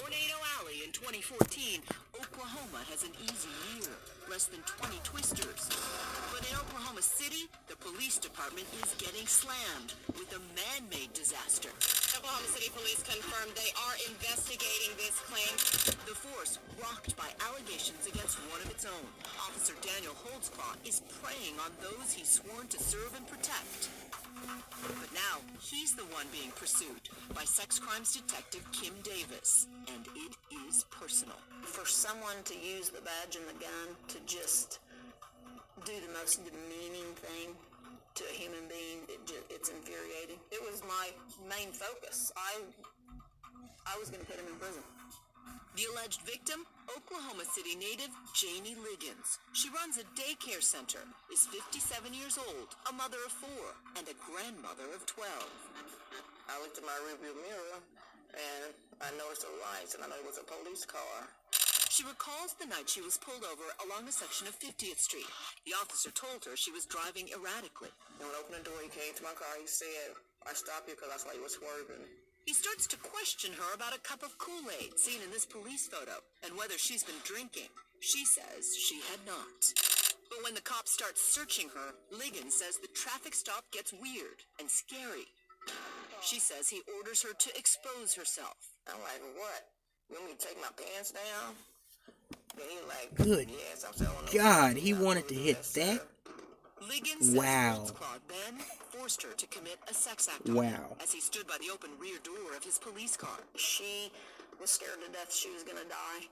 Tornado Alley in 2014, Oklahoma has an easy year, less than 20 twisters. But in Oklahoma City, the police department is getting slammed with a man-made disaster. Oklahoma City Police confirmed they are investigating this claim. The force rocked by allegations against one of its own. Officer Daniel Holtzclaw is preying on those he's sworn to serve and protect. But now, he's the one being pursued by sex crimes detective Kim Davis, and it is personal. For someone to use the badge and the gun to just do the most demeaning thing to a human being, it's infuriating. It was my main focus. I was going to put him in prison. The alleged victim, Oklahoma City native Janie Liggins. She runs a daycare center, is 57 years old, a mother of 4, and a grandmother of 12. I looked at my rearview mirror, and I noticed the lights, and I know it was a police car. She recalls the night she was pulled over along a section of 50th Street. The officer told her she was driving erratically. And when I opened the door, he came to my car. He said, "I stopped you because I saw you were swerving." He starts to question her about a cup of Kool-Aid seen in this police photo and whether she's been drinking. She says she had not. But when the cops start searching her, Liggins says the traffic stop gets weird and scary. She says he orders her to expose herself. I'm like, "What? You want me to take my pants down?" Then he like, Good "Yes, I'm saying, God, he wanted to hit that? Liggins Wow. says Holtzclaw then forced her to commit a sex act Wow. on him as he stood by the open rear door of his police car. She was scared to death she was going to die.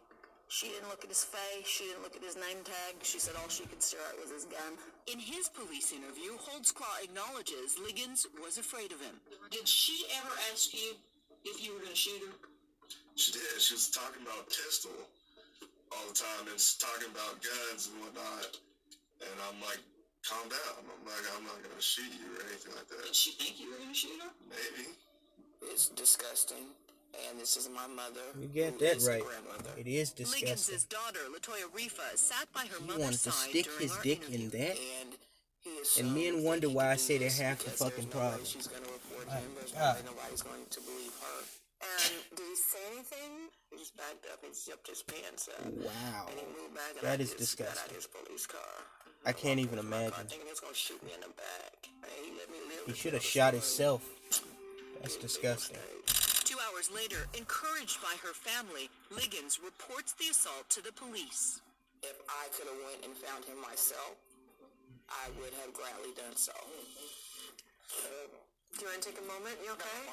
She didn't look at his face. She didn't look at his name tag. She said all she could stare at was his gun. In his police interview, Holtzclaw acknowledges Liggins was afraid of him. Did she ever ask you if you were going to shoot her? She did. She was talking about pistol all the time and talking about guns and whatnot. And I'm like, calm down. I'm like, I'm not going to shoot you or anything like that. Did she think you were going to shoot her? Maybe. It's disgusting. And this is my mother. You get that right. It is disgusting. Liggins' daughter, Latoya Rifa, sat by her He mother's wanted to side stick during his our dick interview. in that. And men wonder why I say they're half the fucking problem. She's going to report My him. There's God. nobody's going to believe her. And did he say anything? He just backed up. He zipped his pants up. Wow. And he moved back. And That I is just got out disgusting. his police car. I can't even I imagine. think he was going to shoot me in the back. And he let me live. He to should tell have the shot story. himself. That's disgusting. 2 hours later, encouraged by her family, Liggins reports the assault to the police. If I could have went and found him myself, I would have gladly done so. Do you want to take a moment? You okay?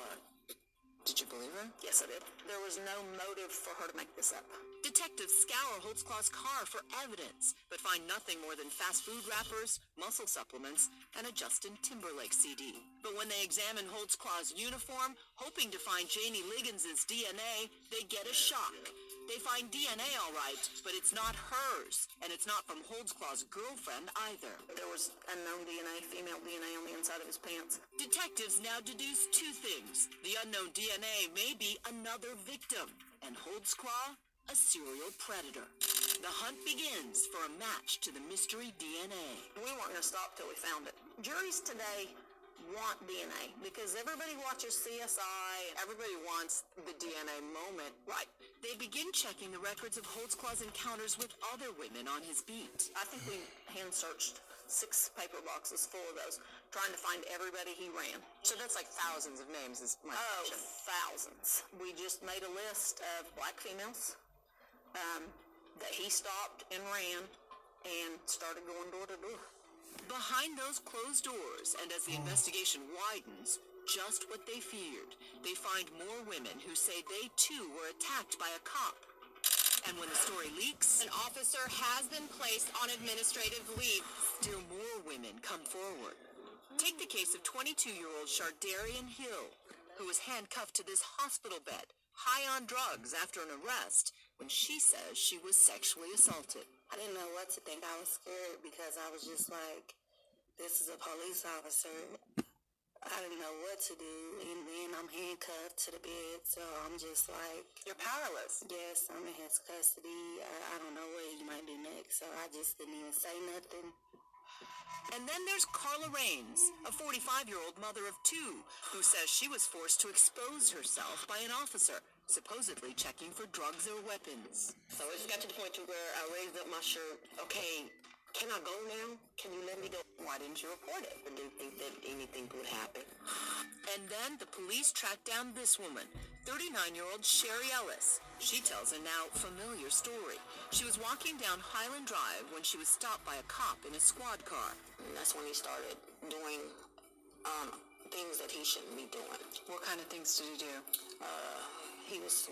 Did you believe her? Yes, I did. There was no motive for her to make this up. Detectives scour Holtzclaw's car for evidence, but find nothing more than fast food wrappers, muscle supplements, and a Justin Timberlake CD. But when they examine Holtzclaw's uniform, hoping to find Janie Liggins' DNA, they get a shock. They find DNA all right, but it's not hers, and it's not from Holtzclaw's girlfriend either. There was unknown DNA, female DNA on the inside of his pants. Detectives now deduce 2 things. The unknown DNA may be another victim, and Holtzclaw, a serial predator. The hunt begins for a match to the mystery DNA. We weren't going to stop till we found it. Juries today want DNA because everybody watches CSI and everybody wants the DNA moment. Right. They begin checking the records of Holtzclaw's encounters with other women on his beat. I think we hand-searched 6 paper boxes full of those, trying to find everybody he ran. So that's like thousands of names is my question. Thousands. We just made a list of black females that he stopped and ran and started going door to door. Behind those closed doors, and as the investigation widens, just what they feared. They find more women who say they too were attacked by a cop. And when the story leaks, an officer has been placed on administrative leave. Still more women come forward. Take the case of 22-year-old Shardarian Hill, who was handcuffed to this hospital bed, high on drugs after an arrest, when she says she was sexually assaulted. I didn't know what to think. I was scared because I was just like, this is a police officer. I didn't know what to do. And then I'm handcuffed to the bed, so I'm just like... You're powerless. Yes, I'm in his custody. I don't know what he might do next, so I just didn't even say nothing. And then there's Carla Raines, a 45-year-old mother of two, who says she was forced to expose herself by an officer, supposedly checking for drugs or weapons. So it just got to the point to where I raised up my shirt. Okay, can I go now? Can you let me go? Why didn't you report it? I didn't think that anything would happen. And then the police tracked down this woman, 39-year-old Sherry Ellis. She tells a now familiar story. She was walking down Highland Drive when she was stopped by a cop in a squad car. And that's when he started doing things that he shouldn't be doing. What kind of things did he do?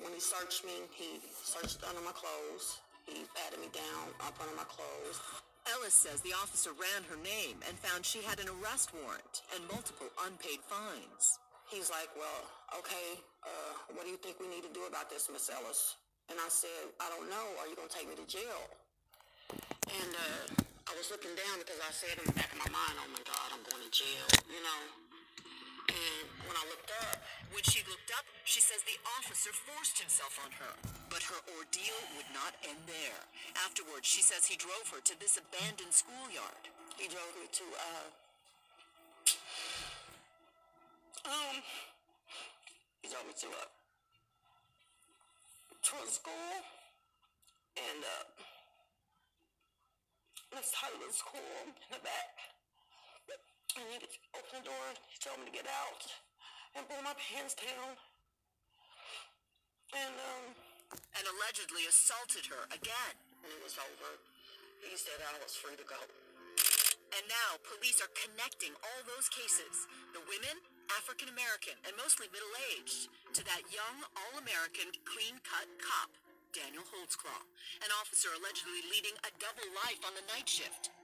When he searched me, he searched under my clothes. He patted me down up under my clothes. Ellis says the officer ran her name and found she had an arrest warrant and multiple unpaid fines. He's like, well, okay, what do you think we need to do about this, Miss Ellis? And I said, I don't know. Are you going to take me to jail? And I was looking down because I said in the back of my mind, oh my God, I'm going to jail, you know. And when I looked up, She says the officer forced himself on her. But her ordeal would not end there. Afterwards, she says he drove her to this abandoned schoolyard. he drove me to, to a school. And, let's title the school in the back. And he opened the door, he told me to get out and pull my pants down. And allegedly assaulted her again. When it was over, he said I was free to go. And now, police are connecting all those cases, the women, African American, and mostly middle-aged, to that young, all-American, clean-cut cop, Daniel Holtzclaw, an officer allegedly leading a double life on the night shift.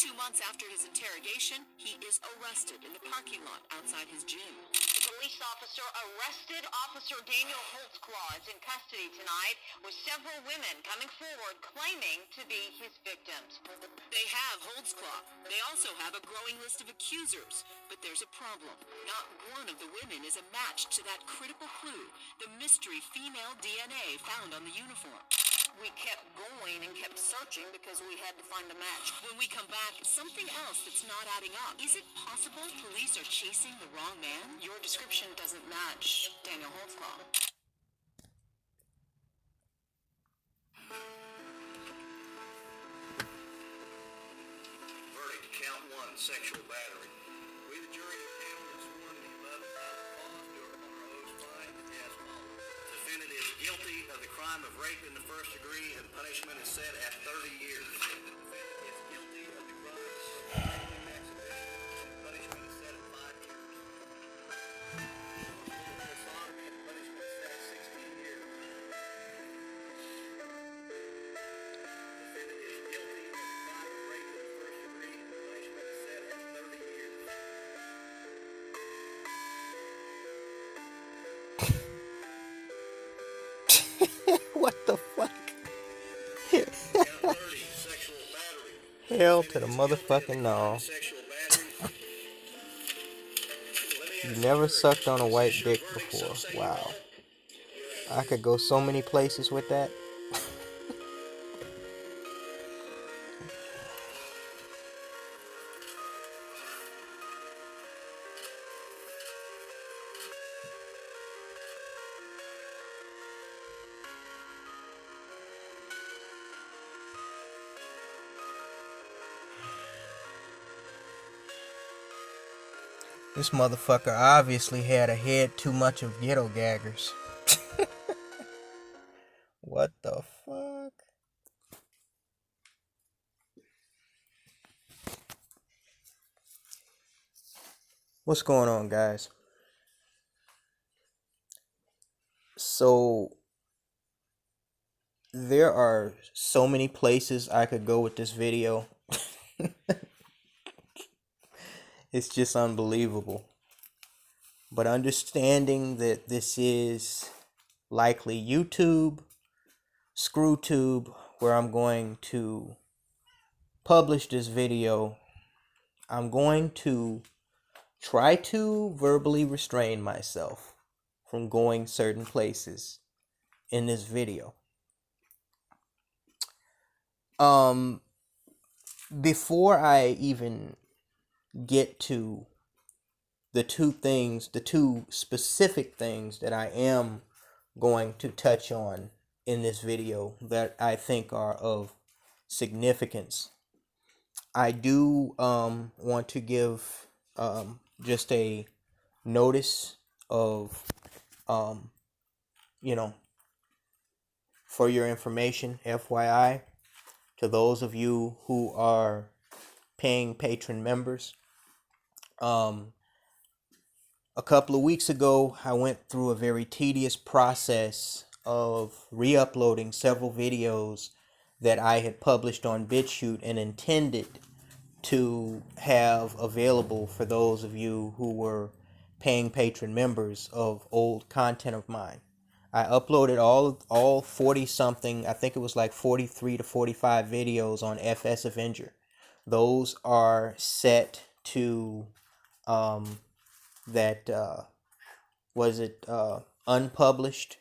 2 months after his interrogation, he is arrested in the parking lot outside his gym. The police officer arrested Officer Daniel Holtzclaw is in custody tonight with several women coming forward claiming to be his victims. They have Holtzclaw. They also have a growing list of accusers. But there's a problem. Not one of the women is a match to that critical clue, the mystery female DNA found on the uniform. We kept going and kept searching because we had to find a match. When we come back, something else that's not adding up. Is it possible police are chasing the wrong man? Your description doesn't match Daniel Holtzclaw. Verdict, count 1, sexual battery. We, the jury, have handled this one the above caused or on our oath find as follows. Defendant is guilty of the crime of rape in the first degree and punishment is set at 30 years. Defendant is guilty of the crime of rape in Mexico and punishment is set at 5 years. Multiple sodomy and punishment is set at 16 years. Defendant is guilty of the crime of rape in the first degree and punishment is set at 30 years. What the fuck? Count 30, sexual battery. Hell to the motherfucking no. Sexual battery. You never sucked on a white dick before. Wow. I could go so many places with that. This motherfucker obviously had a head too much of ghetto gaggers. What the fuck? What's going on, guys? So there are so many places I could go with this video. It's just unbelievable. But understanding that this is likely YouTube, ScrewTube, where I'm going to publish this video, I'm going to try to verbally restrain myself from going certain places in this video. before I even get to the two specific things that I am going to touch on in this video that I think are of significance, I do want to give just a notice of, you know, for your information, FYI, to those of you who are paying patron members. A couple of weeks ago, I went through a very tedious process of re-uploading several videos that I had published on BitChute and intended to have available for those of you who were paying patron members of old content of mine. I uploaded all 40 something, I think it was like 43 to 45 videos on FS Avenger. Those are set to unpublished.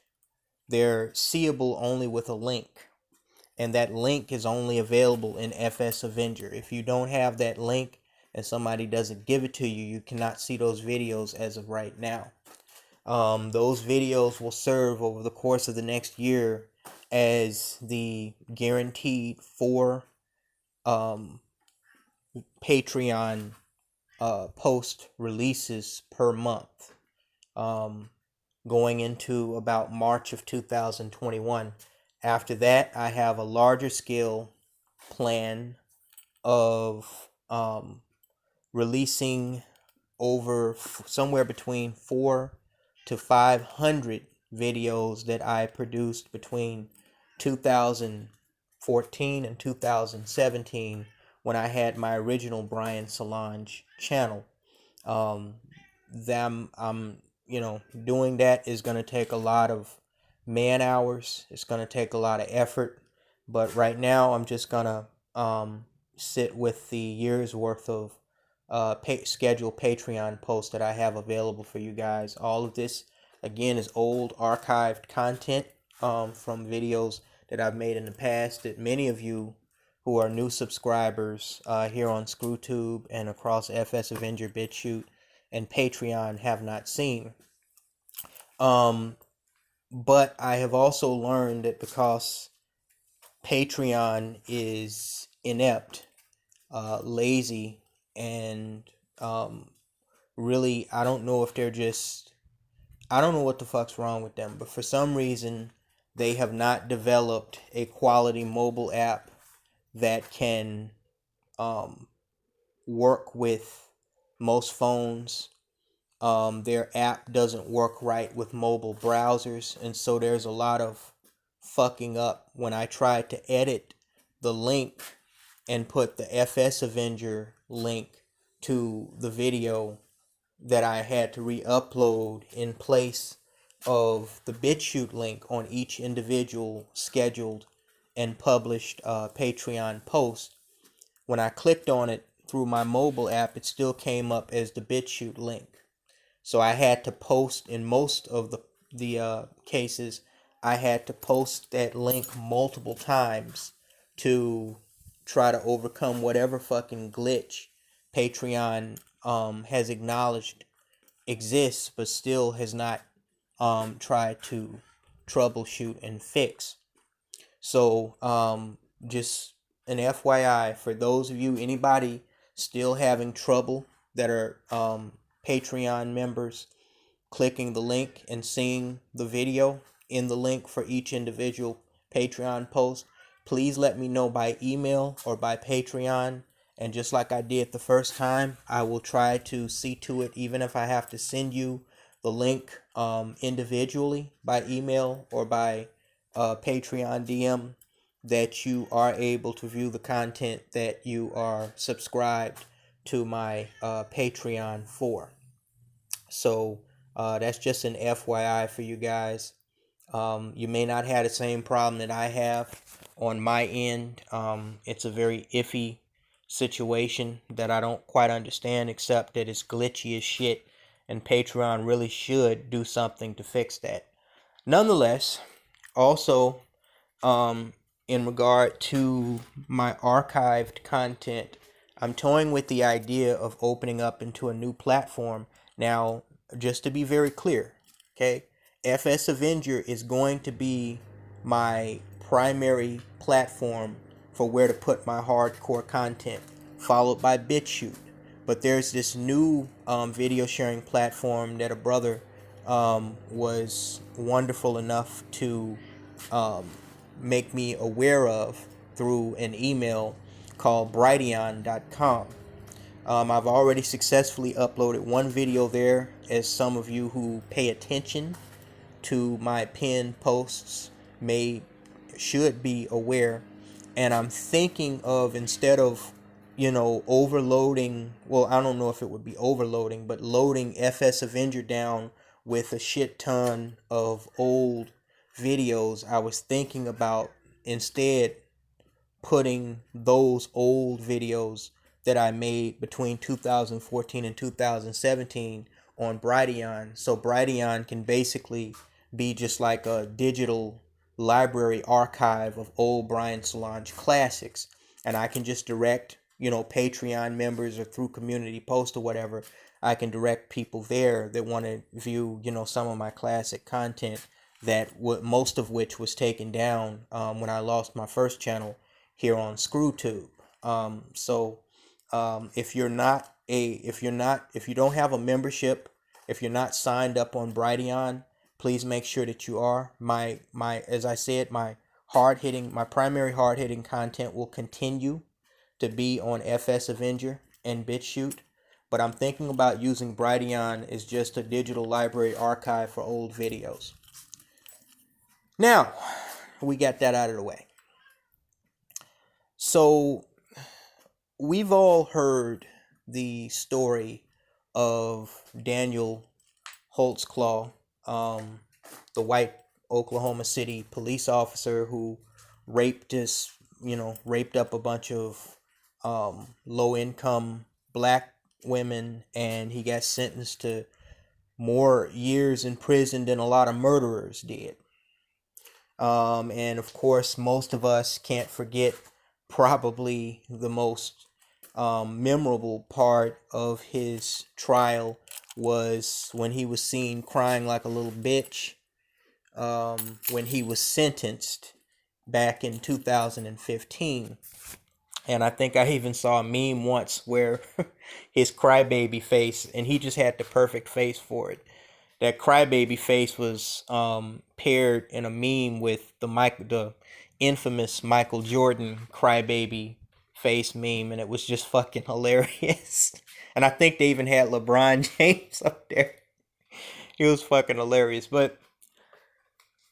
They're seeable only with a link, and that link is only available in FS Avenger. If you don't have that link and somebody doesn't give it to you, you cannot see those videos as of right now. Those videos will serve over the course of the next year as the guaranteed 4 Patreon post releases per month, going into about March of 2021. After that, I have a larger scale plan of releasing over somewhere between 4 to 500 videos that I produced between 2014 and 2017, when I had my original Brian Solange channel. Doing that is going to take a lot of man hours. It's going to take a lot of effort. But right now, I'm just going to sit with the year's worth of scheduled Patreon posts that I have available for you guys. All of this, again, is old archived content from videos that I've made in the past that many of you who are new subscribers here on ScrewTube and across FS Avenger, BitChute, and Patreon have not seen. But I have also learned that because Patreon is inept, lazy, and really, I don't know if I don't know what the fuck's wrong with them, but for some reason, they have not developed a quality mobile app that can work with most phones. Their app doesn't work right with mobile browsers, and so there's a lot of fucking up when I tried to edit the link and put the FS Avenger link to the video that I had to re-upload in place of the BitChute link on each individual scheduled and published Patreon post. When I clicked on it through my mobile app, it still came up as the BitChute link. So I had to post, in most of the cases, I had to post that link multiple times to try to overcome whatever fucking glitch Patreon has acknowledged exists, but still has not tried to troubleshoot and fix. So just an FYI for those of you, anybody still having trouble that are Patreon members, clicking the link and seeing the video in the link for each individual Patreon post, please let me know by email or by Patreon. And just like I did the first time, I will try to see to it, even if I have to send you the link individually by email or by Patreon DM, that you are able to view the content that you are subscribed to my Patreon for. So that's just an FYI for you guys. You may not have the same problem that I have on my end. It's a very iffy situation that I don't quite understand, except that it's glitchy as shit, and Patreon really should do something to fix that. Nonetheless, also, in in regard to my archived content, I'm toying with the idea of opening up into a new platform. Now, just to be very clear, okay, FS Avenger is going to be my primary platform for where to put my hardcore content, followed by BitChute. But there's this new video sharing platform that a brother was wonderful enough to make me aware of through an email called Brighteon.com. I've already successfully uploaded one video there, as some of you who pay attention to my pinned posts should be aware. And I'm thinking of, instead of overloading, well, I don't know if it would be overloading, but loading FS Avenger down with a shit ton of old videos, I was thinking about instead putting those old videos that I made between 2014 and 2017 on Brighteon. So Brighteon can basically be just like a digital library archive of old Brian Solange classics. And I can just direct, Patreon members, or through community post or whatever, I can direct people there that want to view, some of my classic content that most of which was taken down when I lost my first channel here on ScrewTube. If you don't have a membership, if you're not signed up on Brighteon, please make sure that you are. As I said, my primary hard hitting content will continue to be on FS Avenger and BitChute, but I'm thinking about using Brighteon as just a digital library archive for old videos. Now, we got that out of the way. So, we've all heard the story of Daniel Holtzclaw, the white Oklahoma City police officer who raped up a bunch of low-income black women, and he got sentenced to more years in prison than a lot of murderers did. And of course, most of us can't forget probably the most memorable part of his trial was when he was seen crying like a little bitch when he was sentenced back in 2015. And I think I even saw a meme once where his crybaby face, and he just had the perfect face for it. That crybaby face was paired in a meme with the infamous Michael Jordan crybaby face meme, and it was just fucking hilarious. And I think they even had LeBron James up there. He was fucking hilarious. But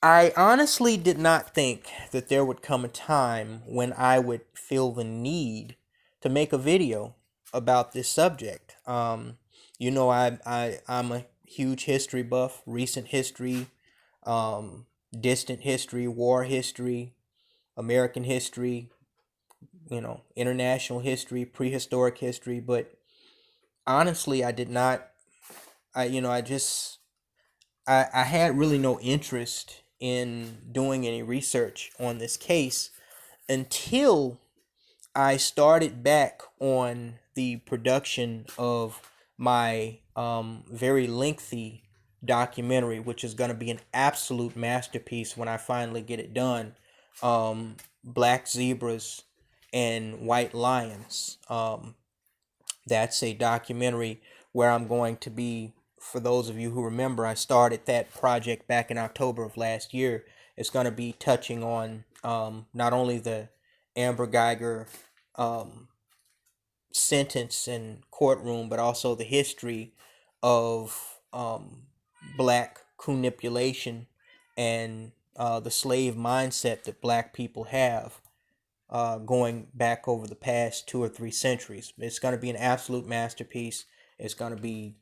I honestly did not think that there would come a time when I would feel the need to make a video about this subject. I'm a huge history buff, recent history, distant history, war history, American history, international history, prehistoric history. But honestly, I did not, I had really no interest in doing any research on this case until I started back on the production of my very lengthy documentary, which is going to be an absolute masterpiece when I finally get it done. Black Zebras and White Lions. That's a documentary where I'm going to be, for those of you who remember, I started that project back in October of last year. It's going to be touching on not only the Amber Geiger sentence and courtroom, but also the history of black cunipulation and the slave mindset that black people have going back over the past 2 or 3 centuries. It's going to be an absolute masterpiece. It's going to be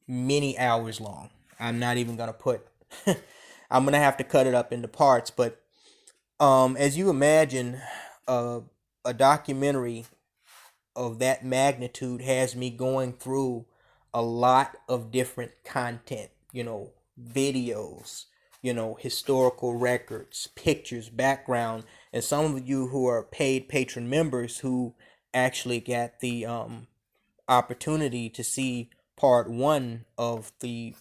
many hours long. I'm not even going to put I'm going to have to cut it up into parts, but as you imagine, a documentary of that magnitude has me going through a lot of different content, videos, historical records, pictures, background, and some of you who are paid patron members who actually got the opportunity to see part one of the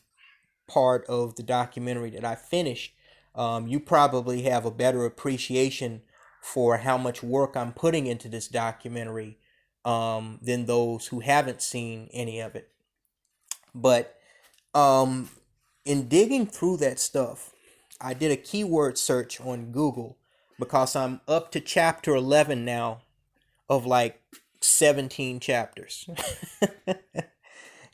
documentary that I finished, you probably have a better appreciation for how much work I'm putting into this documentary than those who haven't seen any of it. But in digging through that stuff, I did a keyword search on Google because I'm up to chapter 11 now of like 17 chapters.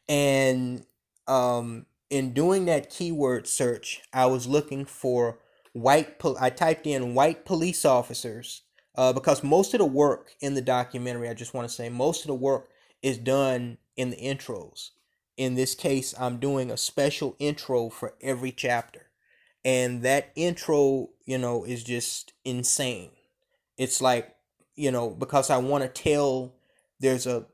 And in doing that keyword search, I was looking for I typed in white police officers because most of the work in the documentary, I just want to say, most of the work is done in the intros. In this case, I'm doing a special intro for every chapter. And that intro, is just insane. It's like, because I want to tell, there's a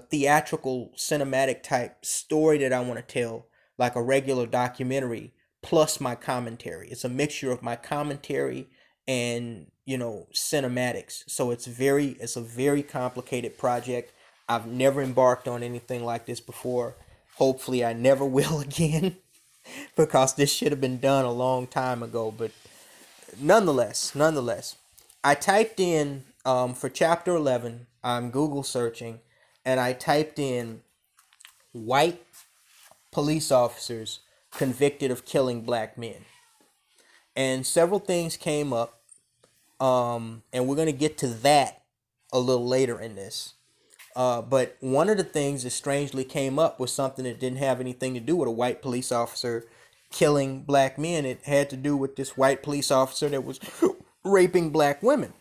theatrical cinematic type story that I want to tell, like a regular documentary, plus my commentary. It's a mixture of my commentary and, cinematics. So it's a very complicated project. I've never embarked on anything like this before. Hopefully I never will again because this should have been done a long time ago. But nonetheless, I typed in for chapter 11, I'm Google searching, and I typed in white police officers convicted of killing black men. And several things came up, and we're going to get to that a little later in this. But one of the things that strangely came up was something that didn't have anything to do with a white police officer killing black men. It had to do with this white police officer that was raping black women.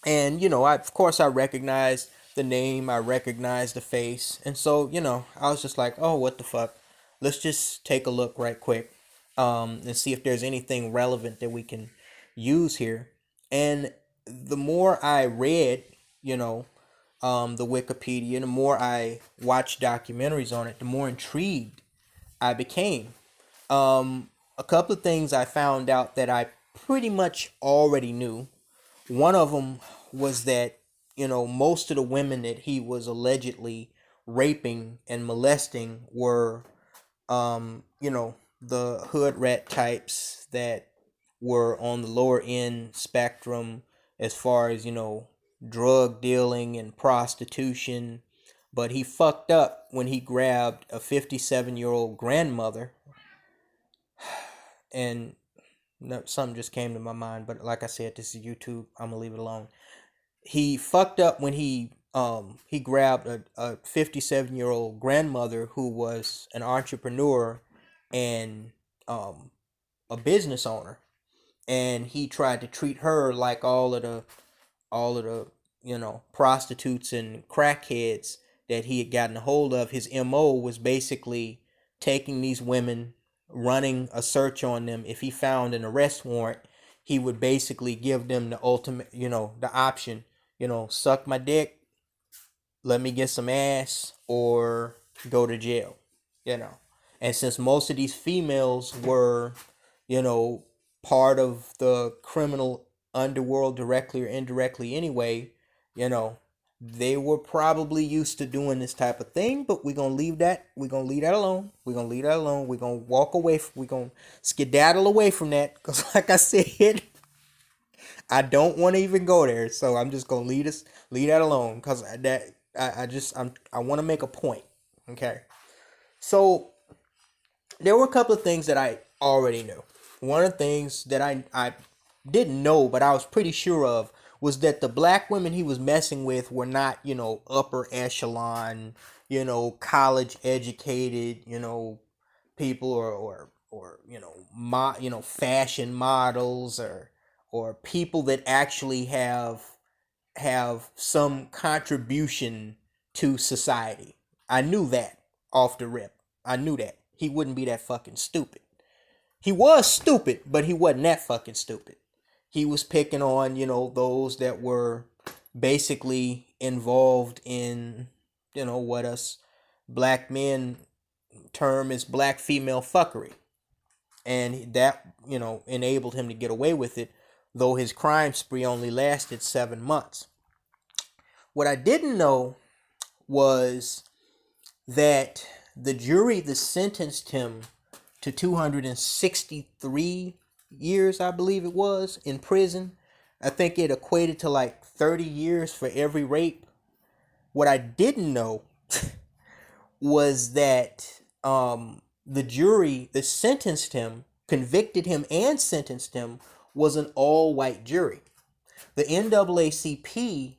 And, of course, I recognized the name, I recognized the face. And so, I was just like, oh, what the fuck? Let's just take a look right quick and see if there's anything relevant that we can use here. And the more I read, the Wikipedia, the more I watched documentaries on it, the more intrigued I became. A couple of things I found out that I pretty much already knew. One of them was that, most of the women that he was allegedly raping and molesting were, the hood rat types that were on the lower end spectrum as far as, drug dealing and prostitution. But he fucked up when he grabbed a 57-year-old grandmother. And something just came to my mind, but like I said, this is YouTube. I'm gonna leave it alone. He fucked up when he grabbed a 57-year-old grandmother who was an entrepreneur and a business owner, and he tried to treat her like all of the prostitutes and crackheads that he had gotten a hold of. His MO was basically taking these women, running a search on them. If he found an arrest warrant, he would basically give them the ultimate, the option, suck my dick, let me get some ass, or go to jail, And since most of these females were, part of the criminal underworld directly or indirectly anyway, they were probably used to doing this type of thing. But we're gonna leave that alone. We're gonna walk away. We're gonna skedaddle away from that, because like I said, I don't want to even go there. So I'm just gonna leave that alone, because I want to make a point. Okay, so there were a couple of things that I already knew. One of the things that I didn't know, but I was pretty sure of, was that the black women he was messing with were not, upper echelon, college educated, people, or fashion models, or people that actually have some contribution to society. I knew that off the rip. I knew that. He wouldn't be that fucking stupid. He was stupid, but he wasn't that fucking stupid. He was picking on, those that were basically involved in, what us black men term as black female fuckery. and that, enabled him to get away with it, though his crime spree only lasted 7 months. What I didn't know was that the jury that sentenced him to 263 years, I believe it was, in prison, I think it equated to like 30 years for every rape. What I didn't know was that the jury that sentenced him, convicted him and sentenced him, was an all-white jury. The NAACP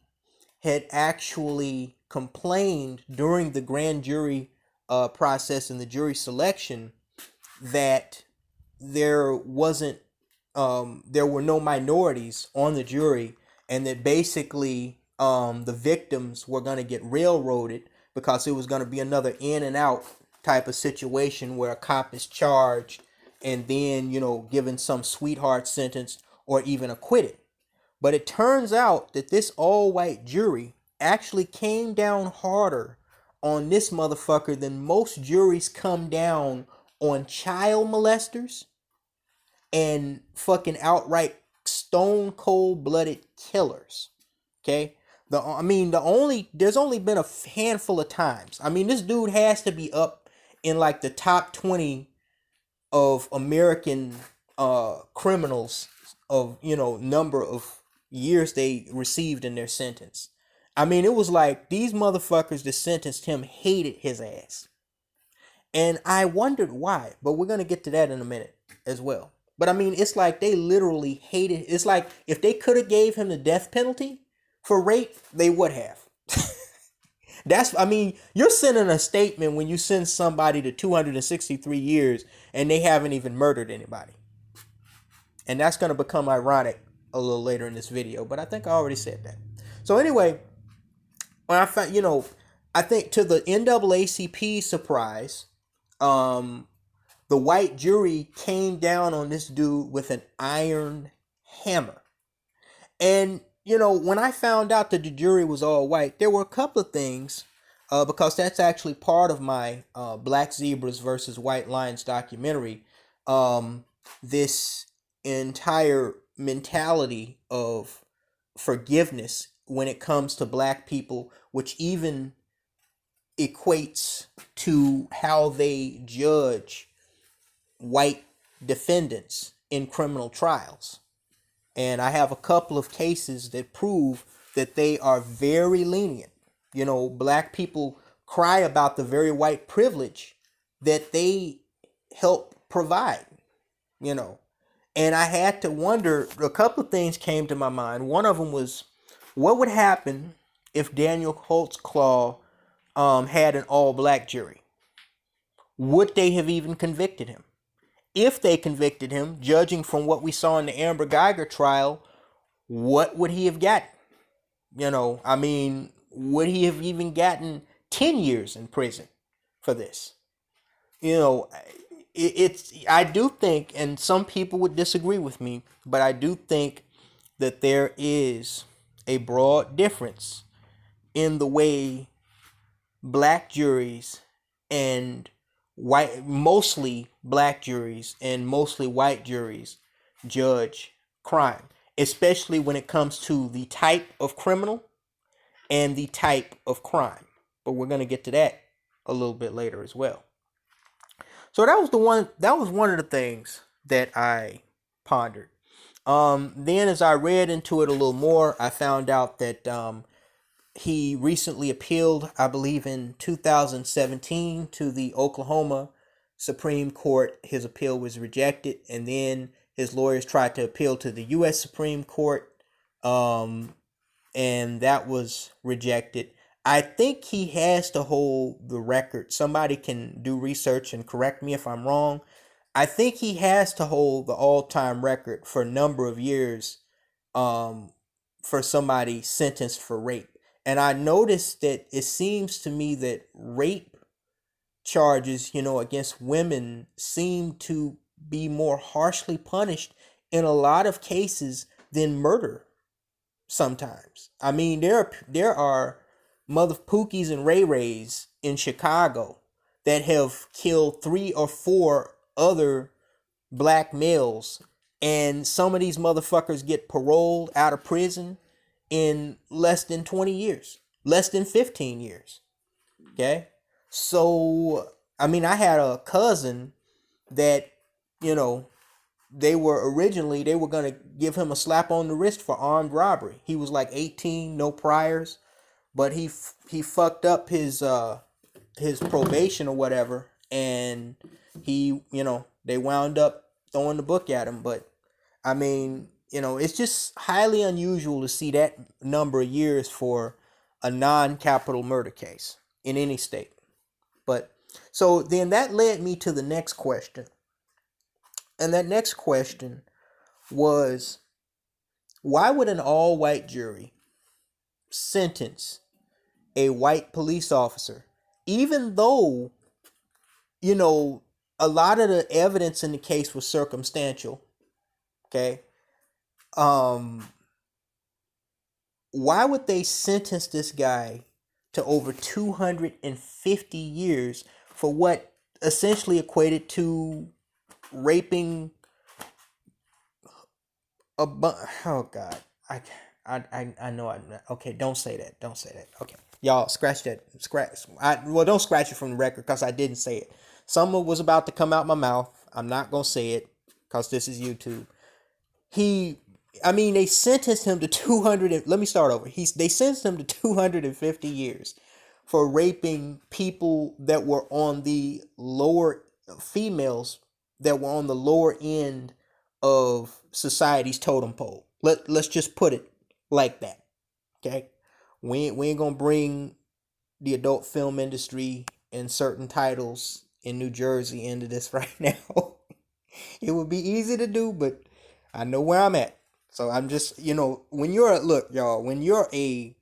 had actually complained during the grand jury process and the jury selection that there were no minorities on the jury, and that basically the victims were going to get railroaded because it was going to be another in and out type of situation where a cop is charged and then, given some sweetheart sentence or even acquitted. But it turns out that this all-white jury actually came down harder on this motherfucker than most juries come down on child molesters and fucking outright stone cold blooded killers. Okay? There's only been a handful of times. I mean, this dude has to be up in like the top 20 of American criminals of, number of years they received in their sentence. I mean, it was like these motherfuckers that sentenced him hated his ass. And I wondered why, but we're going to get to that in a minute as well. But I mean, it's like they literally hated. It's like if they could have gave him the death penalty for rape, they would have. You're sending a statement when you send somebody to 263 years and they haven't even murdered anybody. And that's going to become ironic a little later in this video, but I think I already said that. So anyway, when I found, I think to the NAACP's surprise, the white jury came down on this dude with an iron hammer. And, when I found out that the jury was all white, there were a couple of things, because that's actually part of my Black Zebras versus White Lions documentary. This entire mentality of forgiveness when it comes to black people, which even equates to how they judge white defendants in criminal trials. And I have a couple of cases that prove that they are very lenient. Black people cry about the very white privilege that they help provide, And I had to wonder, a couple of things came to my mind. One of them was, what would happen if Daniel Holtzclaw had an all-black jury? Would they have even convicted him? If they convicted him, judging from what we saw in the Amber Geiger trial, what would he have gotten? Would he have even gotten 10 years in prison for this? I do think, and some people would disagree with me, but I do think that there is a broad difference in the way black juries and mostly black juries and mostly white juries judge crime, especially when it comes to the type of criminal and the type of crime. But we're going to get to that a little bit later as well. So that was one of the things that I pondered. Then as I read into it a little more, I found out that he recently appealed, I believe in 2017, to the Oklahoma Supreme Court. His appeal was rejected, and then his lawyers tried to appeal to the U.S. Supreme Court, and that was rejected. I think he has to hold the record. Somebody can do research and correct me if I'm wrong. I think he has to hold the all-time record for a number of years for somebody sentenced for rape. And I noticed that it seems to me that rape charges, against women seem to be more harshly punished in a lot of cases than murder sometimes. I mean, there are mother Pookies and Ray Rays in Chicago that have killed 3 or 4 other black males, and some of these motherfuckers get paroled out of prison in less than 20 years, less than 15 years. Okay? So, I mean, I had a cousin that, you know, they were going to give him a slap on the wrist for armed robbery. He was like 18, no priors, but he fucked up his probation or whatever, and they wound up throwing the book at him. But I mean, it's just highly unusual to see that number of years for a non-capital murder case in any state. But so then that led me to the next question. And that next question was, why would an all-white jury sentence a white police officer, even though, a lot of the evidence in the case was circumstantial? Okay. Why would they sentence this guy to over 250 years for what essentially equated to raping oh God, I know. Okay, don't say that. Okay, y'all scratch that. Don't scratch it from the record because I didn't say it. Something was about to come out my mouth. I'm not gonna say it because this is YouTube. They sentenced him to 200. Let me start over. They sentenced him to 250 years for raping people that were on the females that were on the lower end of society's totem pole. Let's just put it like that. Okay? We ain't gonna bring the adult film industry and certain titles in New Jersey into this right now. It would be easy to do, but I know where I'm at. So I'm just, when you're a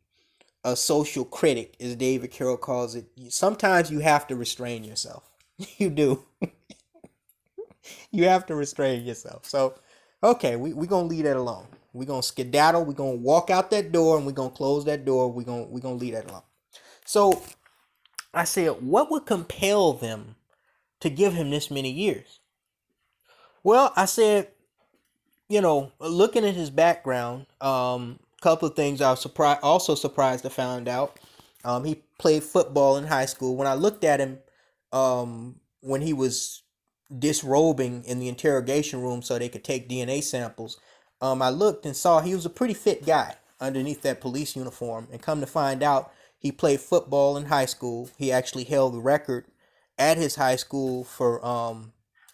social critic, as David Carroll calls it, sometimes you have to restrain yourself. You do. You have to restrain yourself. So, okay, we're going to leave that alone. We're going to skedaddle. We're going to walk out that door and we're going to close that door. We're going to leave that alone. So, I said, what would compel them to give him this many years? Well, I said, looking at his background, couple of things I was surprised to find out. He played football in high school. When I looked at him, when he was disrobing in the interrogation room so they could take DNA samples, I looked and saw he was a pretty fit guy underneath that police uniform. And come to find out, he played football in high school. He actually held the record at his high school for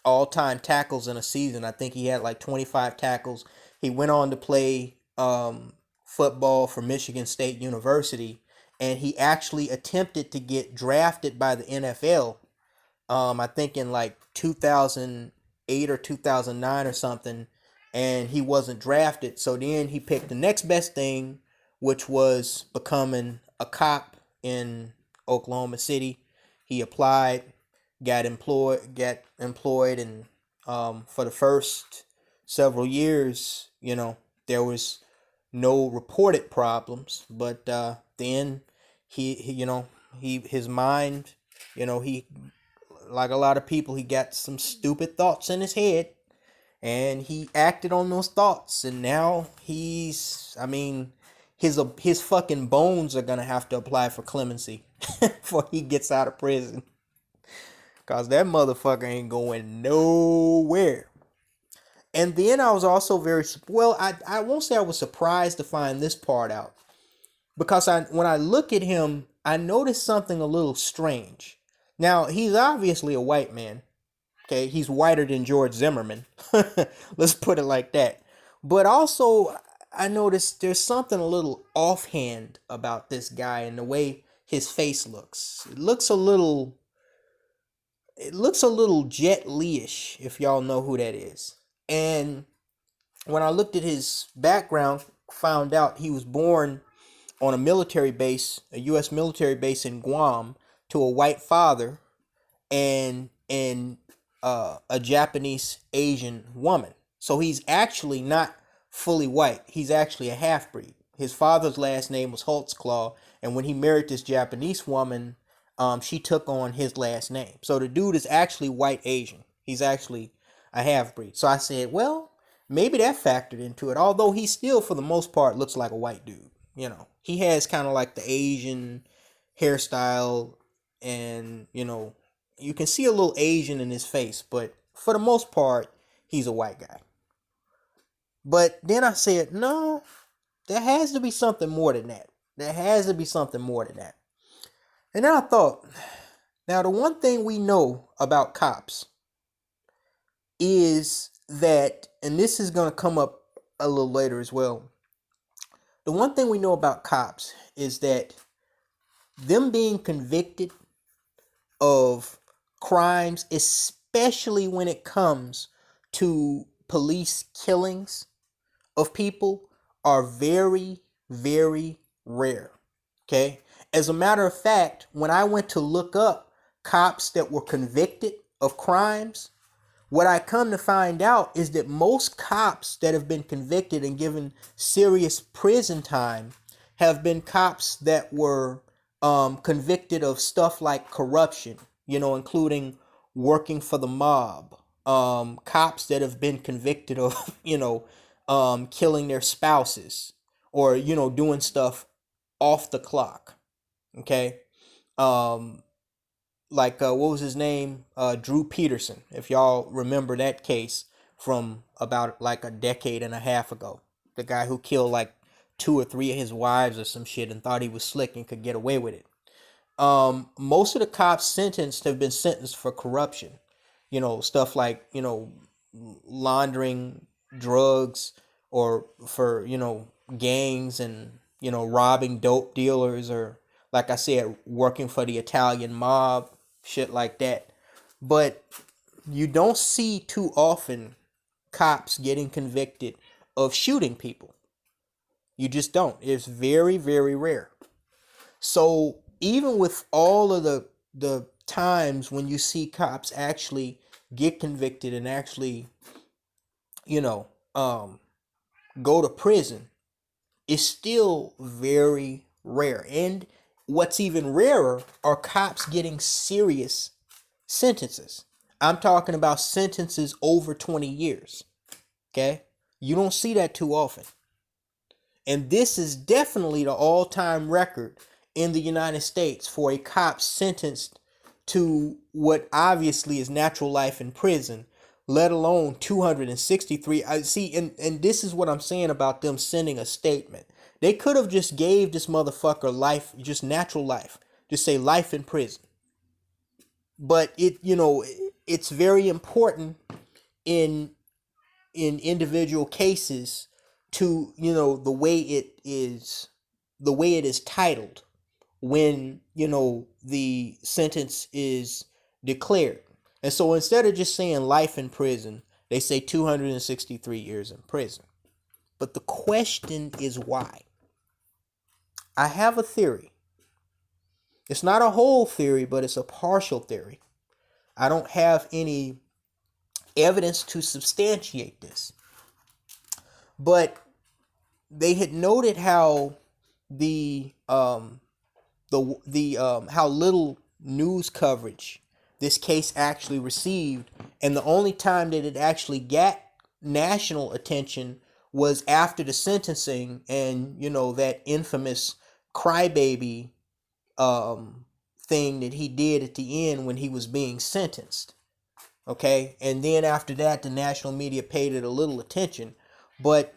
all-time tackles in a season. I think he had like 25 tackles. He went on to play football for Michigan State University, and he actually attempted to get drafted by the NFL. I think in like 2008 or 2009 or something, and he wasn't drafted. So then he picked the next best thing, which was becoming a cop in Oklahoma City. He applied, got employed, and for the first several years, there was no reported problems. But then his mind, he, like a lot of people, he got some stupid thoughts in his head, and he acted on those thoughts, and now his fucking bones are gonna have to apply for clemency before he gets out of prison, cause that motherfucker ain't going nowhere. And then I was also I won't say I was surprised to find this part out, because when I look at him, I noticed something a little strange. Now, he's obviously a white man. Okay, he's whiter than George Zimmerman. Let's put it like that. But also, I noticed there's something a little offhand about this guy and the way his face looks. It looks a little Jet Li-ish, if y'all know who that is. And when I looked at his background, found out he was born on a military base, a U.S. military base in Guam, to a white father and a Japanese Asian woman. So he's actually not fully white. He's actually a half-breed. His father's last name was Holtzclaw, and when he married this Japanese woman, she took on his last name. So the dude is actually white Asian. He's actually a half-breed. So I said, well, maybe that factored into it. Although he still, for the most part, looks like a white dude. You know, he has kind of like the Asian hairstyle, and you know, you can see a little Asian in his face, but for the most part, he's a white guy. But then I said, no, there has to be something more than that. There has to be something more than that. And then I thought, now the one thing we know about cops is that, and this is going to come up a little later as well. The one thing we know about cops is that them being convicted of crimes, especially when it comes to police killings of people, are very, very rare. Okay? As a matter of fact, when I went to look up cops that were convicted of crimes, what I come to find out is that most cops that have been convicted and given serious prison time have been cops that were convicted of stuff like corruption, you know, including working for the mob, cops that have been convicted of, you know, killing their spouses, or, you know, doing stuff off the clock. Okay. Like what was his name? Drew Peterson, if y'all remember that case from about like a decade and a half ago. The guy who killed like 2 or 3 of his wives or some shit and thought he was slick and could get away with it. Most of the cops sentenced have been sentenced for corruption. You know, stuff like, you know, laundering drugs, or for, you know, gangs, and, you know, robbing dope dealers, or like I said, working for the Italian mob, shit like that. But you don't see too often cops getting convicted of shooting people. You just don't. It's very, very rare. So even with all of the times when you see cops actually get convicted and actually, you know, go to prison, it's still very rare. And what's even rarer are cops getting serious sentences. I'm talking about sentences over 20 years. Okay? You don't see that too often. And this is definitely the all-time record in the United States for a cop sentenced to what obviously is natural life in prison, let alone 263. I see, and this is what I'm saying about them sending a statement. They could have just gave this motherfucker life, just natural life. Just say life in prison. But it, you know, it's very important in individual cases to, you know, the way it is titled when, you know, the sentence is declared. And so instead of just saying life in prison, they say 263 years in prison. But the question is why? I have a theory. It's not a whole theory, but it's a partial theory. I don't have any evidence to substantiate this. But they had noted how how little news coverage this case actually received, and the only time that it actually got national attention was after the sentencing, and, you know, that infamous crybaby thing that he did at the end when he was being sentenced. Okay, and then after that, the national media paid it a little attention, but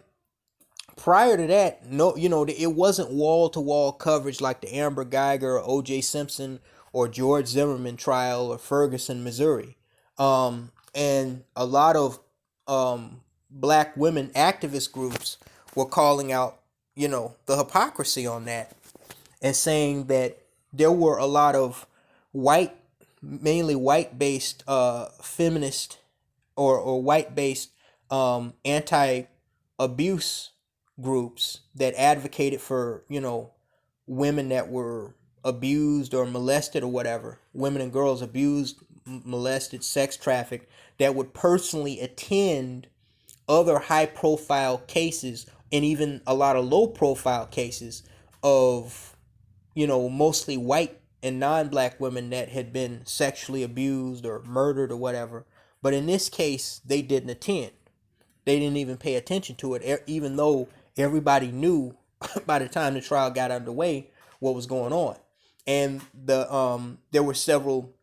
prior to that, no, you know, it wasn't wall-to-wall coverage like the Amber Geiger or O.J. Simpson or George Zimmerman trial or Ferguson, Missouri. And a lot of black women activist groups were calling out, you know, the hypocrisy on that, and saying that there were a lot of mainly white-based feminist or white-based anti-abuse groups that advocated for, you know, women that were abused or molested or whatever, women and girls abused, molested, sex trafficked, that would personally attend other high profile cases, and even a lot of low profile cases of, you know, mostly white and non-black women that had been sexually abused or murdered or whatever But in this case, they didn't attend. They didn't even pay attention to it, even though everybody knew by the time the trial got underway what was going on. And there were several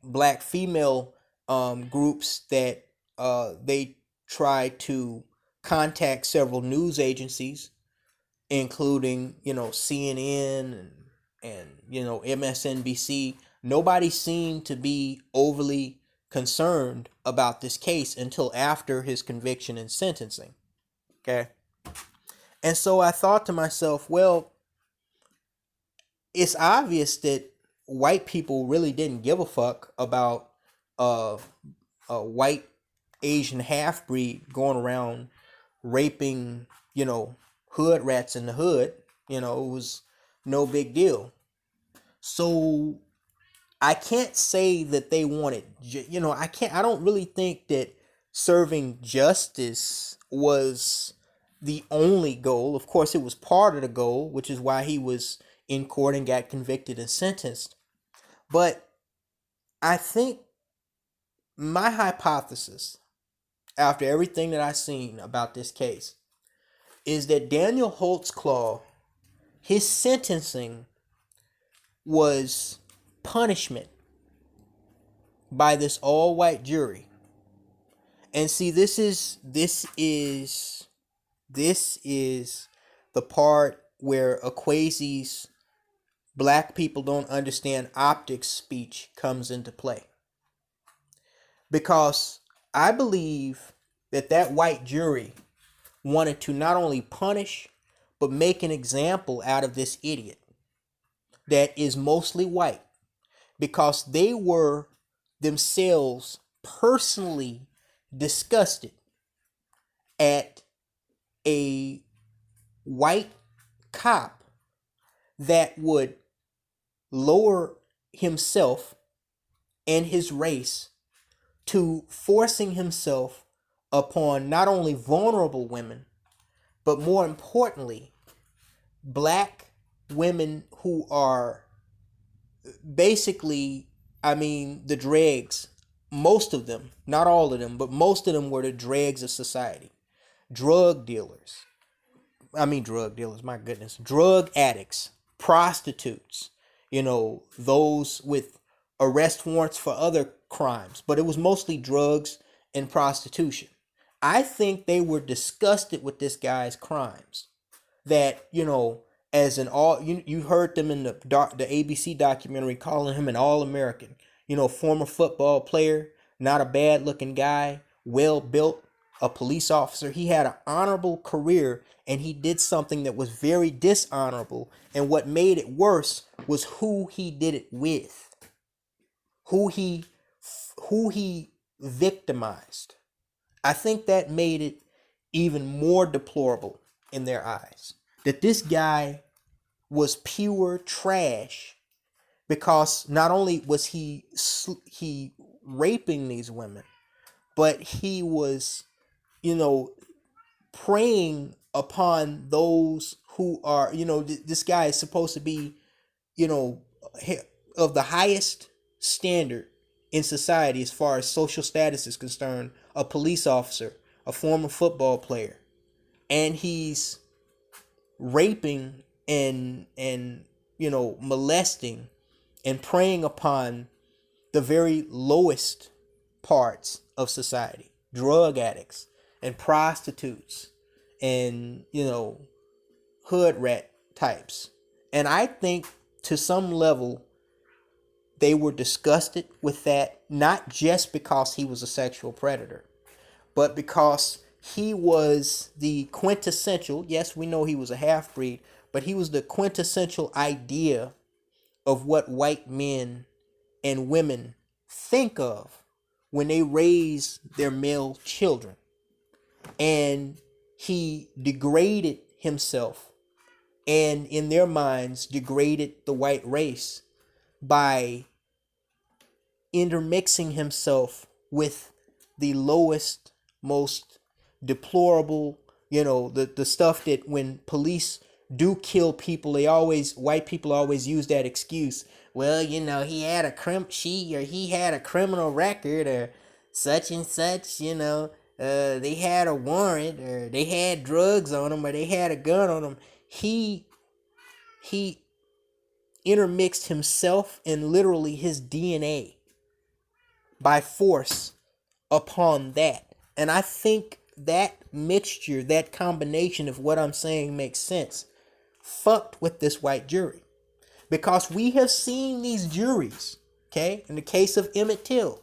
black female groups that they tried to contact several news agencies, including CNN and MSNBC. Nobody seemed to be overly concerned about this case until after his conviction and sentencing. Okay. And so I thought to myself, well, it's obvious that white people really didn't give a fuck about a white Asian half-breed going around raping, hood rats in the hood. It was no big deal. So I can't say that they wanted, I don't really think that serving justice was the only goal. Of course, it was part of the goal, which is why he was in court and got convicted and sentenced. But I think my hypothesis, after everything that I've seen about this case, is that Daniel Holtzclaw, his sentencing was punishment by this all-white jury. And see, this is the part where Equasi's black people don't understand optics speech comes into play. Because I believe that white jury wanted to not only punish, but make an example out of this idiot that is mostly white, because they were themselves personally disgusted at a white cop that would lower himself and his race to forcing himself upon not only vulnerable women, but more importantly, black women who are basically, the dregs. Most of them, not all of them, but most of them were the dregs of society. Drug dealers, my goodness. Drug addicts, prostitutes, those with arrest warrants for other crimes. But it was mostly drugs and prostitution. I think they were disgusted with this guy's crimes. That, as an all, you heard them in the ABC documentary calling him an all-American. Former football player, not a bad-looking guy, well-built, a police officer. He had an honorable career, and he did something that was very dishonorable. And what made it worse was who he did it with, who he victimized. I think that made it even more deplorable in their eyes, that this guy was pure trash, because not only was he raping these women, but he was, preying upon those who are, this guy is supposed to be, of the highest standard in society as far as social status is concerned, a police officer, a former football player, and he's raping and molesting and preying upon the very lowest parts of society, drug addicts and prostitutes and hood rat types. And I think to some level they were disgusted with that, not just because he was a sexual predator, but because he was the quintessential, yes, we know he was a half-breed, but he was the quintessential idea of what white men and women think of when they raise their male children. And he degraded himself, and in their minds degraded the white race by intermixing himself with the lowest, most deplorable, the stuff that when police do kill people, white people always use that excuse. Well, he had a criminal record, or such and such, they had a warrant, or they had drugs on them, or they had a gun on them. He intermixed himself and literally his DNA by force upon that. And I think that mixture, that combination of what I'm saying makes sense, fucked with this white jury. Because we have seen these juries, okay? In the case of Emmett Till,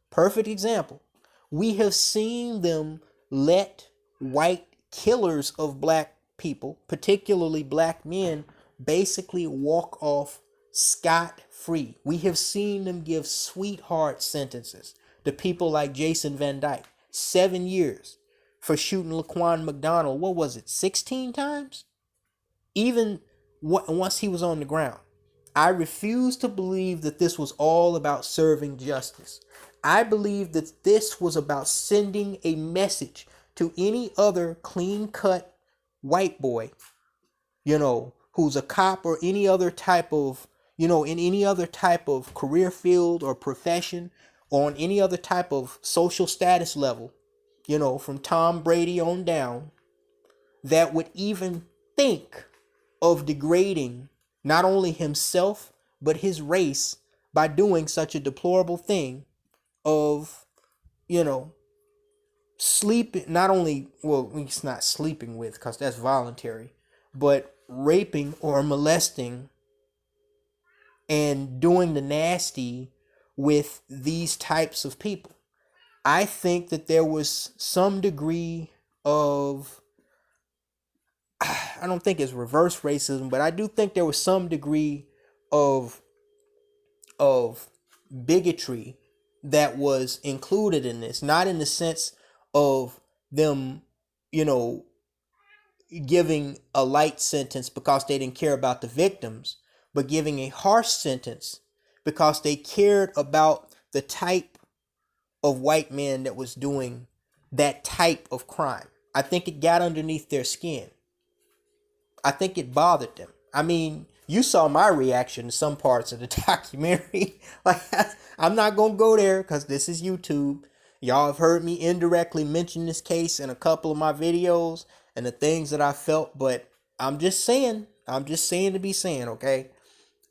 perfect example. We have seen them let white killers of black people, particularly black men, basically walk off scot-free. We have seen them give sweetheart sentences to people like Jason Van Dyke. 7 years for shooting Laquan McDonald. What was it, 16 times? Even once he was on the ground. I refuse to believe that this was all about serving justice. I believe that this was about sending a message to any other clean-cut white boy, who's a cop or any other type of, in any other type of career field or profession, or on any other type of social status level, from Tom Brady on down, that would even think of degrading not only himself, but his race by doing such a deplorable thing of, sleeping, not only, well, it's not sleeping with, because that's voluntary, but raping or molesting and doing the nasty with these types of people. I think that there was some degree of, I don't think it's reverse racism, but I do think there was some degree of bigotry that was included in this. Not in the sense of them, giving a light sentence because they didn't care about the victims, but giving a harsh sentence because they cared about the type of white men that was doing that type of crime. I think it got underneath their skin. I think it bothered them. I mean, you saw my reaction to some parts of the documentary. Like, I'm not going to go there because this is YouTube. Y'all have heard me indirectly mention this case in a couple of my videos and the things that I felt, but I'm just saying to be saying, okay?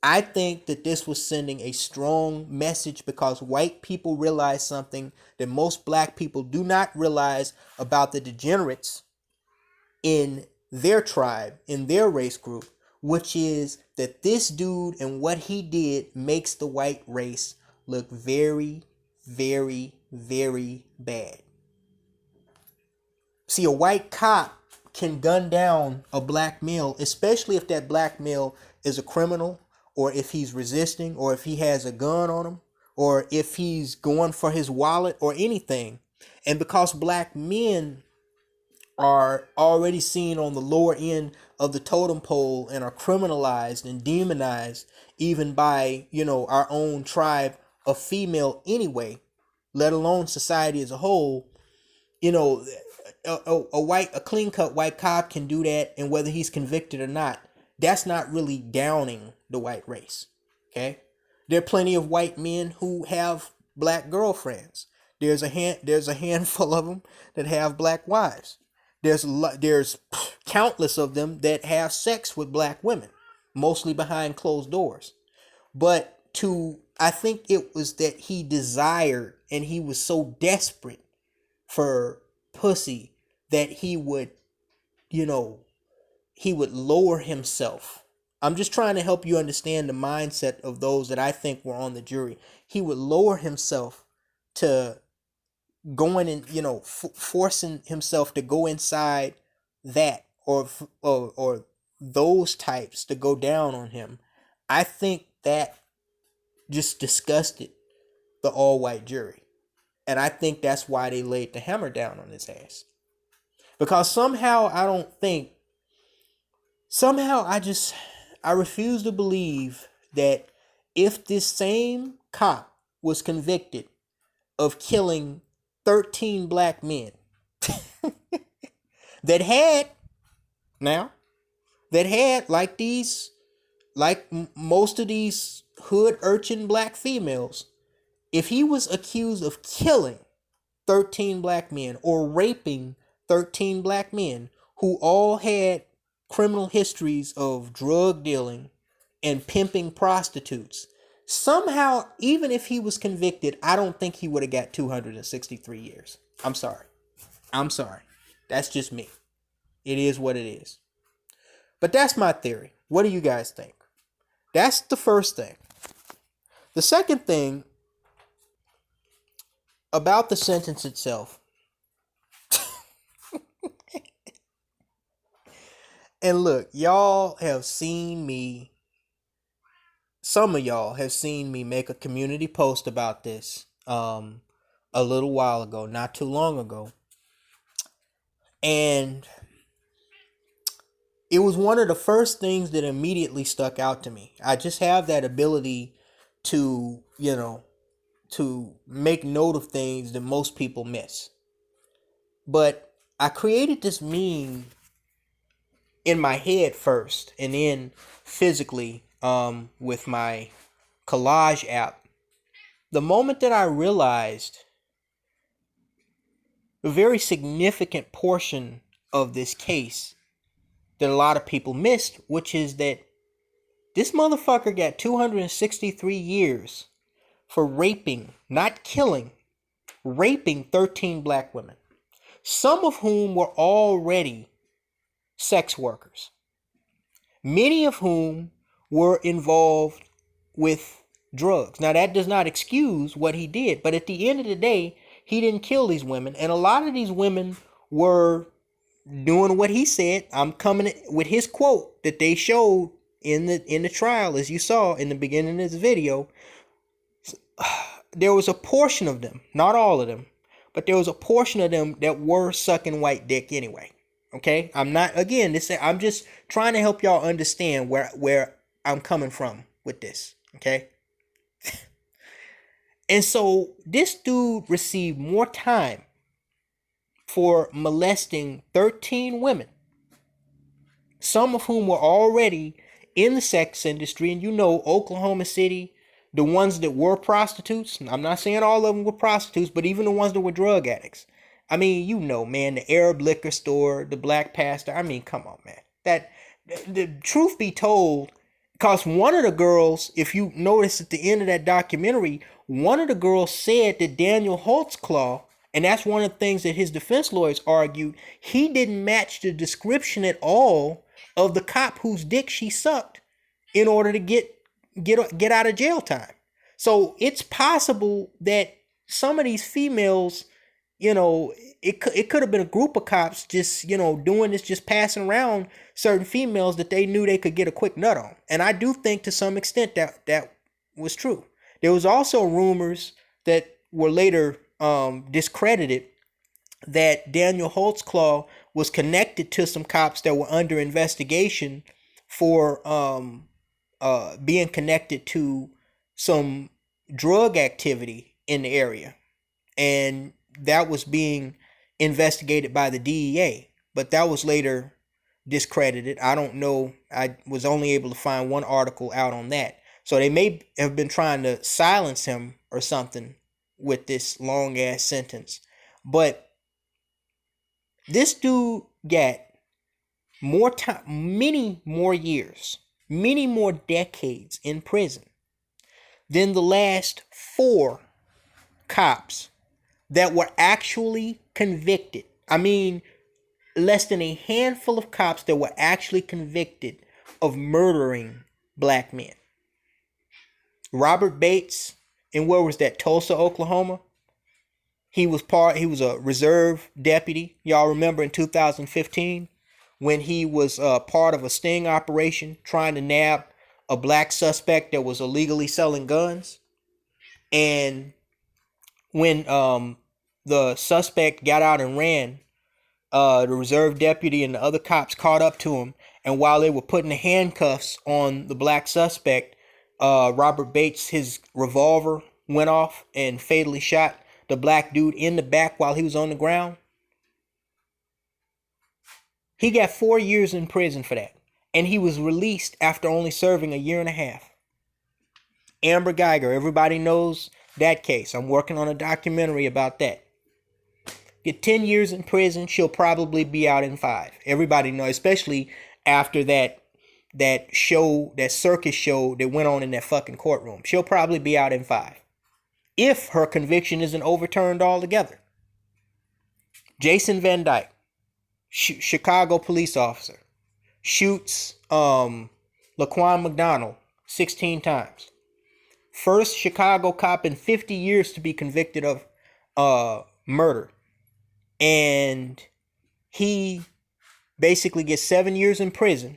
I think that this was sending a strong message because white people realize something that most black people do not realize about the degenerates in their tribe, in their race group, which is that this dude and what he did makes the white race look very, very, very bad. See, a white cop can gun down a black male, especially if that black male is a criminal, or if he's resisting, or if he has a gun on him, or if he's going for his wallet or anything. And because black men are already seen on the lower end of the totem pole and are criminalized and demonized even by, our own tribe of female anyway, let alone society as a whole, a clean-cut white cop can do that, and whether he's convicted or not, that's not really downing the white race, okay? There are plenty of white men who have black girlfriends. There's a handful of them that have black wives. There's countless of them that have sex with black women, mostly behind closed doors. But I think it was that he desired, and he was so desperate for pussy that he would lower himself. I'm just trying to help you understand the mindset of those that I think were on the jury. He would lower himself to going and, forcing himself to go inside that or those types to go down on him. I think that just disgusted the all-white jury. And I think that's why they laid the hammer down on his ass. Because somehow I refuse to believe that if this same cop was convicted of killing 13 black men that had most of these hood urchin black females, if he was accused of killing 13 black men or raping 13 black men who all had criminal histories of drug dealing and pimping prostitutes, somehow, even if he was convicted, I don't think he would have got 263 years. I'm sorry. That's just me. It is what it is. But that's my theory. What do you guys think? That's the first thing. The second thing about the sentence itself. And look, y'all have seen me, some of y'all have seen me make a community post about this a little while ago, not too long ago. And it was one of the first things that immediately stuck out to me. I just have that ability to, to make note of things that most people miss. But I created this meme in my head first, and then physically with my collage app. The moment that I realized a very significant portion of this case that a lot of people missed, which is that this motherfucker got 263 years for raping, not killing, raping 13 black women, some of whom were already sex workers, many of whom were involved with drugs. Now, that does not excuse what he did, but at the end of the day, he didn't kill these women, and a lot of these women were doing what he said. I'm coming with his quote that they showed in the trial, as you saw in the beginning of this video. There was a portion of them, not all of them, but there was a portion of them that were sucking white dick anyway. Okay, I'm not, again, I'm just trying to help y'all understand where I'm coming from with this. Okay. And so this dude received more time for molesting 13 women, some of whom were already in the sex industry. And Oklahoma City, the ones that were prostitutes, I'm not saying all of them were prostitutes, but even the ones that were drug addicts. I mean, man, the Arab liquor store, the black pastor. I mean, come on, man. The truth be told, because one of the girls, if you notice at the end of that documentary, one of the girls said that Daniel Holtzclaw, and that's one of the things that his defense lawyers argued, he didn't match the description at all of the cop whose dick she sucked in order to get out of jail time. So it's possible that some of these females, it could have been a group of cops just, doing this, just passing around certain females that they knew they could get a quick nut on. And I do think to some extent that was true. There was also rumors that were later discredited that Daniel Holtzclaw was connected to some cops that were under investigation for being connected to some drug activity in the area. And that was being investigated by the DEA, but that was later discredited. I don't know. I was only able to find one article out on that. So they may have been trying to silence him or something with this long ass sentence. But this dude got more time, many more years, many more decades in prison than the last 4 cops that were actually convicted. I mean, less than a handful of cops that were actually convicted of murdering black men. Robert Bates, in where was that? Tulsa, Oklahoma. He was a reserve deputy. Y'all remember in 2015 when he was part of a sting operation trying to nab a black suspect that was illegally selling guns. And when the suspect got out and ran, the reserve deputy and the other cops caught up to him. And while they were putting the handcuffs on the black suspect, Robert Bates, his revolver went off and fatally shot the black dude in the back while he was on the ground. He got 4 years in prison for that. And he was released after only serving a year and a half. Amber Geiger, everybody knows that case. I'm working on a documentary about that. get 10 years in prison. She'll probably be out in 5. Everybody knows, especially after that show, that circus show that went on in that fucking courtroom. She'll probably be out in 5. If her conviction isn't overturned altogether. Jason Van Dyke, Chicago police officer, shoots Laquan McDonald 16 times. First Chicago cop in 50 years to be convicted of murder. And he basically gets 7 years in prison,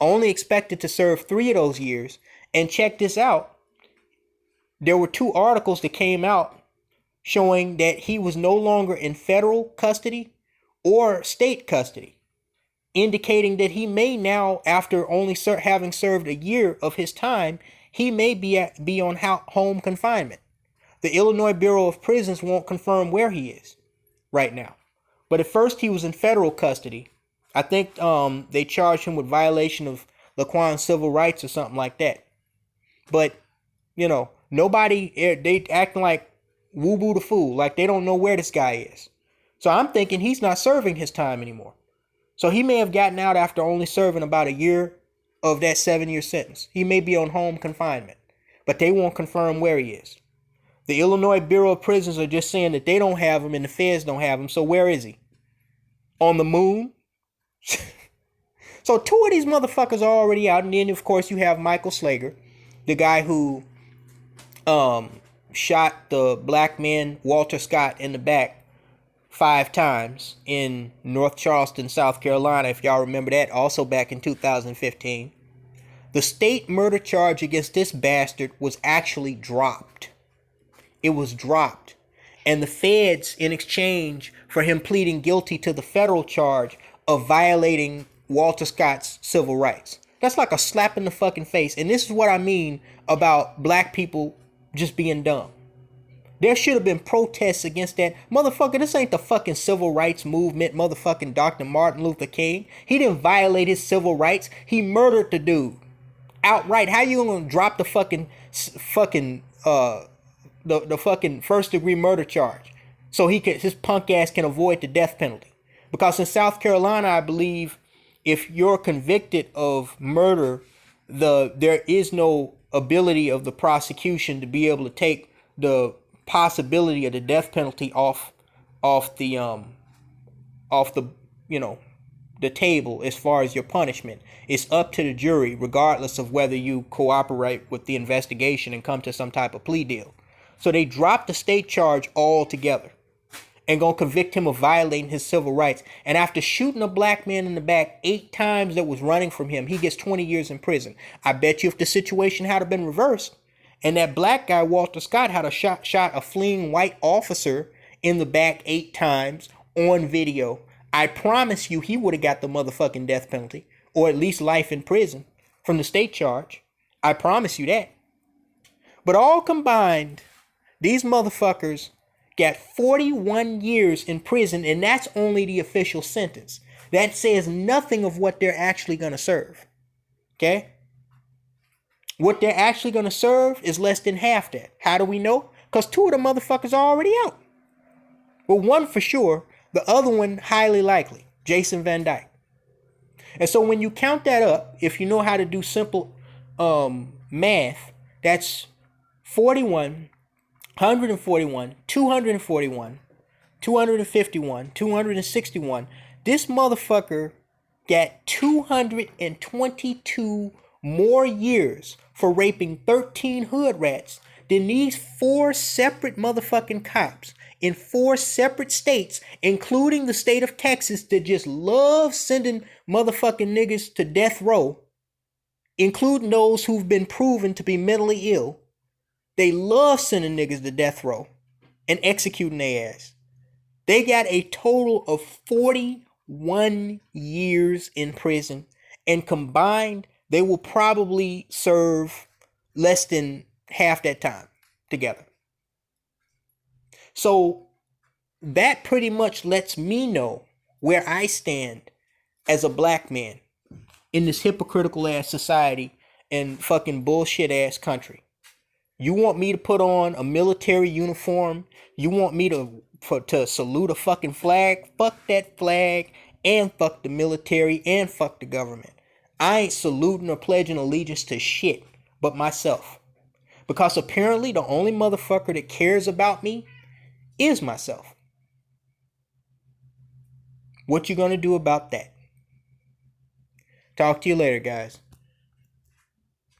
only expected to serve 3 of those years. And check this out. There were 2 articles that came out showing that he was no longer in federal custody or state custody, indicating that he may now, after only having served a year of his time, he may be on home confinement. The Illinois Bureau of Prisons won't confirm where he is right now. But at first he was in federal custody. I think they charged him with violation of Laquan's civil rights or something like that. But, you know, nobody, they acting like woo-boo the fool, like they don't know where this guy is. So I'm thinking he's not serving his time anymore. So he may have gotten out after only serving about a year of that 7-year sentence. He may be on home confinement, but they won't confirm where he is. The Illinois Bureau of Prisons are just saying that they don't have him and the feds don't have him. So where is he? On the moon? So 2 of these motherfuckers are already out. And then, of course, you have Michael Slager, the guy who shot the black man Walter Scott in the back 5 times in North Charleston, South Carolina, if y'all remember that, also back in 2015. The state murder charge against this bastard was actually dropped. It was dropped. And the feds, in exchange for him pleading guilty to the federal charge of violating Walter Scott's civil rights. That's like a slap in the fucking face. And this is what I mean about black people just being dumb. There should have been protests against that. Motherfucker, this ain't the fucking civil rights movement, motherfucking Dr. Martin Luther King. He didn't violate his civil rights. He murdered the dude. Outright. How you gonna drop the fucking first degree murder charge so his punk ass can avoid the death penalty? Because in South Carolina, I believe if you're convicted of murder, there is no ability of the prosecution to be able to take the possibility of the death penalty off the table as far as your punishment. It's up to the jury, regardless of whether you cooperate with the investigation and come to some type of plea deal. So they dropped the state charge altogether and gonna convict him of violating his civil rights. And after shooting a black man in the back 8 times that was running from him, he gets 20 years in prison. I bet you if the situation had been reversed and that black guy, Walter Scott, had shot a fleeing white officer in the back 8 times on video, I promise you he would have got the motherfucking death penalty, or at least life in prison from the state charge. I promise you that. But all combined, these motherfuckers got 41 years in prison, and that's only the official sentence. That says nothing of what they're actually going to serve. Okay? What they're actually going to serve is less than half that. How do we know? Because 2 of the motherfuckers are already out. Well, one for sure. The other one, highly likely. Jason Van Dyke. And so when you count that up, if you know how to do simple math, that's 41, 141, 241, 251, 261. This motherfucker got 222 more years for raping 13 hood rats than these 4 separate motherfucking cops in 4 separate states, including the state of Texas, that just love sending motherfucking niggas to death row, including those who've been proven to be mentally ill. They love sending niggas to death row and executing their ass. They got a total of 41 years in prison, and combined, they will probably serve less than half that time together. So that pretty much lets me know where I stand as a black man in this hypocritical ass society and fucking bullshit ass country. You want me to put on a military uniform? You want me to to salute a fucking flag, fuck that flag, and fuck the military, and fuck the government. I ain't saluting or pledging allegiance to shit but myself. Because apparently the only motherfucker that cares about me is myself. What you gonna do about that? Talk to you later, guys.